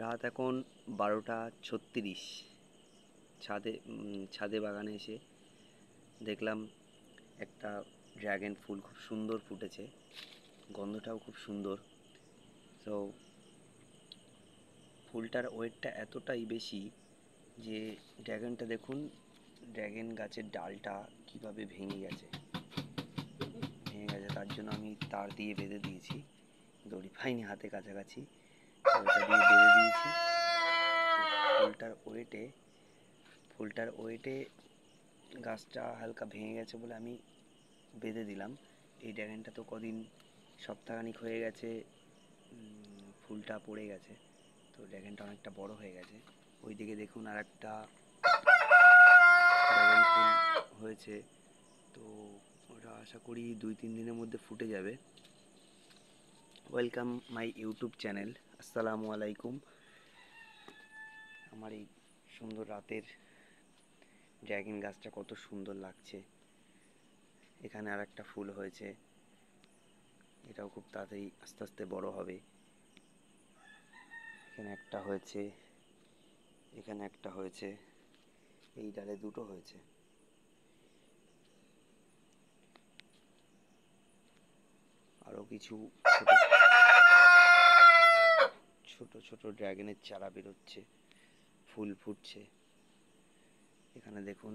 রাত এখন 12:36। ছাদে বাগানে এসে দেখলাম একটা ড্রাগন ফুল খুব সুন্দর ফুটেছে, গন্ধটাও খুব সুন্দর। তো ফুলটার ওয়েটটা এতটাই বেশি যে ড্রাগনটা দেখুন, ড্রাগন গাছের ডালটা কিভাবে ভেঙে গেছে তার জন্য আমি তার দিয়ে বেঁধে দিয়েছি। দড়ি পাইনি হাতে কাছাকাছি, ওটা দিয়ে বেঁধে দিয়েছি। ফুলটার ওয়েটে গাছটা হালকা ভেঙে গেছে বলে আমি বেঁধে দিলাম। এই ড্রাগনটা তো কদিন সপ্তাহখানিক হয়ে গেছে, ফুলটা পড়ে গেছে, তো ড্রাগনটা অনেকটা বড় হয়ে গেছে। ওইদিকে দেখুন আর একটা ড্রাগন ফুল হয়েছে, তো ওটা আশা করি 2-3 দিনের মধ্যে ফুটে যাবে। Welcome my YouTube channel. আসসালামু আলাইকুম। আমার এই সুন্দর রাতের ড্রাগন গাছটা কত সুন্দর লাগছে। এখানে আর একটা ফুল হয়েছে, এটাও খুব তাড়াতাড়ি আস্তে আস্তে বড় হবে। এখানে একটা হয়েছে, এখানে একটা হয়েছে, এই ডালে দুটো হয়েছে। আরও কিছু ছোট ছোট ড্রাগনের চারা বেরোচ্ছে, ফুল ফুটছে। এখানে দেখুন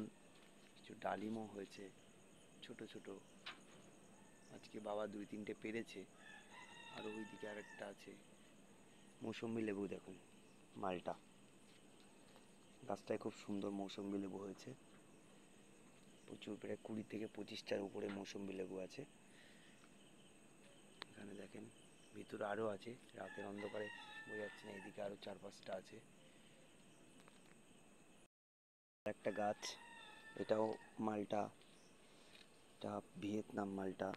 কিছু ডালিমও হয়েছে ছোট ছোট, আজকে বাবা 2-3টে পেরেছে। আর ওইদিকে আরেকটা আছে মৌসুম্বি লেবু, দেখুন মালটা গাছটায় খুব সুন্দর মৌসুম্বি লেবু হয়েছে, প্রচুর, প্রায় 20 থেকে 25টার উপরে মৌসুম্বি লেবু আছে। এখানে দেখেন ভিতরে আরও আছে, রাতের অন্ধকারে বোঝা যাচ্ছে না। এদিকে আরও 4-5টা আছে। একটা গাছ, এটাও মালটা, এটা ভিয়েতনাম মালটা।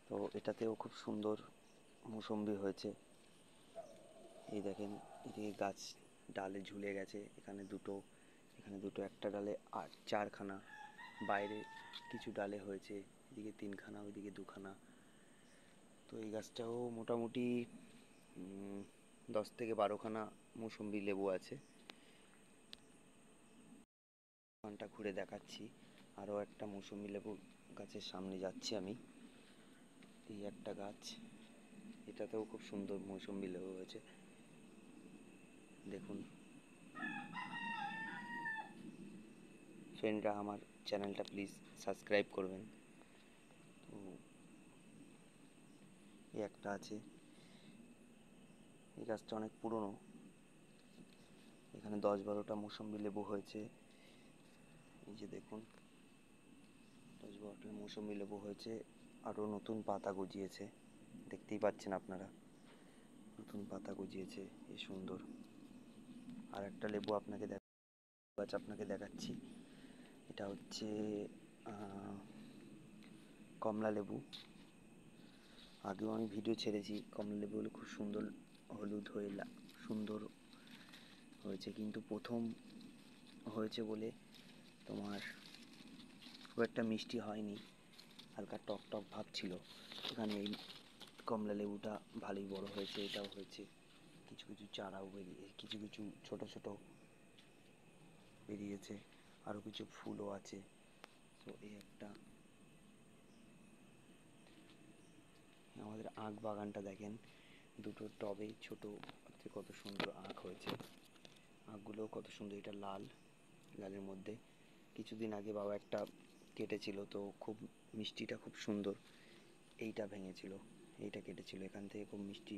তো এটাতেও খুব সুন্দর মৌসুম্বি হয়েছে। এই দেখেন, এদিকে গাছ ডালে ঝুলে গেছে, এখানে দুটো, এখানে দুটো, একটা ডালে আর 4খানা, বাইরে কিছু ডালে হয়েছে, এদিকে 3খানা, ওইদিকে 2খানা। তো এই গাছটাও মোটামুটি 10 থেকে 12খানা মৌসুম্বি লেবু আছে। বাগানটা ঘুরে দেখাচ্ছি। আরও একটা মৌসুম্বি লেবু গাছের সামনে যাচ্ছি আমি। এই একটা গাছ, এটাতেও খুব সুন্দর মৌসুম্বি লেবু হয়েছে, দেখুন। ফ্রেন্ডরা আমার চ্যানেলটা প্লিজ সাবস্ক্রাইব করবেন। তো এই একটা আছে, এই গাছটা অনেক পুরনো, এখানে 10-12টা মৌসুম্বি লেবু হয়েছে। এই যে দেখুন 10-12টা মৌসুম্বি লেবু হয়েছে, আরও নতুন পাতা গজিয়েছে, দেখতেই পাচ্ছেন আপনারা, নতুন পাতা গজিয়েছে, এ সুন্দর। আর একটা লেবু আপনাকে দেখাচ্ছি, এটা হচ্ছে কমলা লেবু। আগেও আমি ভিডিও ছেড়েছি, কমলা লেবুগুলো খুব সুন্দর হলুদ হয়ে সুন্দর হয়েছে, কিন্তু প্রথম হয়েছে বলে তোমার খুব একটা মিষ্টি হয়নি, হালকা টক টক ভাব ছিল। এখানে এই কমলা লেবুটা ভালোই বড় হয়েছে, এটাও হয়েছে, কিছু কিছু চারাও বেরিয়ে, কিছু কিছু ছোট ছোট বেরিয়েছে, আরও কিছু ফুলও আছে। তো এই একটা, আমাদের আখ বাগানটা দেখেন, দুটো টবে ছোট কত সুন্দর আখ হয়েছে, আখগুলোও কত সুন্দর। এটা লালের মধ্যে কিছুদিন আগে বাবা একটা কেটেছিল, তো খুব মিষ্টিটা খুব সুন্দর। এইটা ভেঙেছিল, এইটা কেটেছিল, এখান থেকে খুব মিষ্টি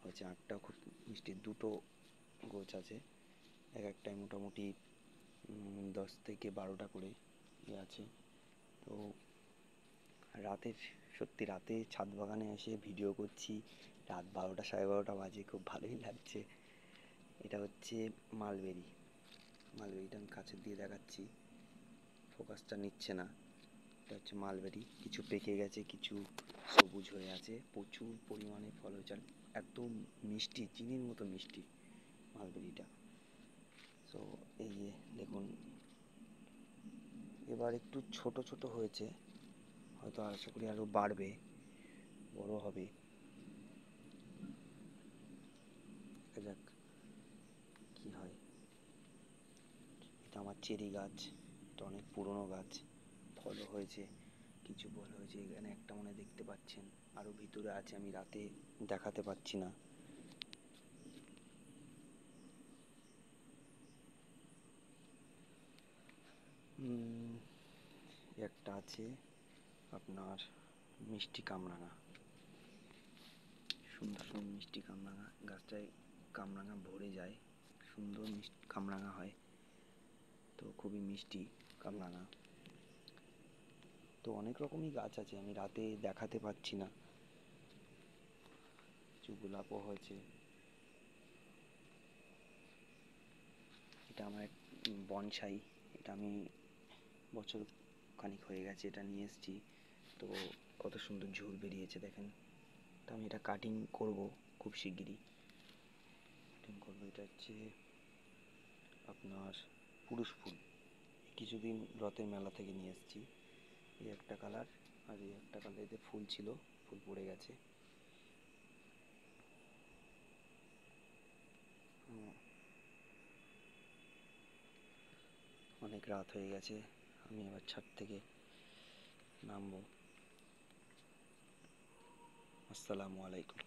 হয়েছে, আখটাও খুব মিষ্টি। দুটো গোছ আছে, এক একটাই মোটামুটি 10 থেকে 12টা করে আছে। তো সত্যি রাতে ছাদ বাগানে এসে ভিডিও করছি, রাত 12টা 12:30 বাজে, খুব ভালোই লাগছে। এটা হচ্ছে মালবেরিটা আমি কাছের দিয়ে দেখাচ্ছি, ফোকাসটা নিচ্ছে না। এটা হচ্ছে মালবেরি, কিছু পেকে গেছে, কিছু সবুজ হয়ে আছে, প্রচুর পরিমাণে ফল হয়েছে, এত মিষ্টি, চিনির মতো মিষ্টি মালবেরিটা। তো এই যে দেখুন, এবার একটু ছোট ছোট হয়েছে, হয়তো আশা করি আরও বাড়বে, বড় হবে, দেখা যাক কি হয়। এটা আমার চেরি গাছ, এটা অনেক পুরনো গাছ, ফলও হয়েছে, কিছু ফল হয়েছে। এখানে একটা মনে দেখতে পাচ্ছেন, আরো ভিতরে আছে, আমি রাতে দেখাতে পাচ্ছি না। একটা আছে আপনার মিষ্টি কামরাঙা, সুন্দর সুন্দর মিষ্টি কামরাঙা, গাছটায় কামরাঙা ভরে যায়, সুন্দর মিষ্টি কামরাঙা হয়, তো খুবই মিষ্টি কামরাঙা। তো অনেক রকমই গাছ আছে, আমি রাতে দেখাতে পাচ্ছি না। কিছু গোলাপও হয়েছে। এটা আমার এক বনসাই, এটা আমি বছর খানিক হয়ে গেছে এটা নিয়ে এসেছি। তো কত সুন্দর ঝুল বেরিয়েছে দেখেন। তো আমি এটা কাটিং করব খুব শিগগিরই, কাটিং করবো। এটা হচ্ছে আপনার পুরুষ ফুল, কিছুদিন রথের মেলা থেকে নিয়ে এসেছি। এই একটা কালার, আর এই একটা কালার, এতে ফুল ছিল, ফুল পড়ে গেছে। অনেক রাত হয়ে গেছে, আমি এবার ছাদ থেকে নামবো। আসসালামু আলাইকুম।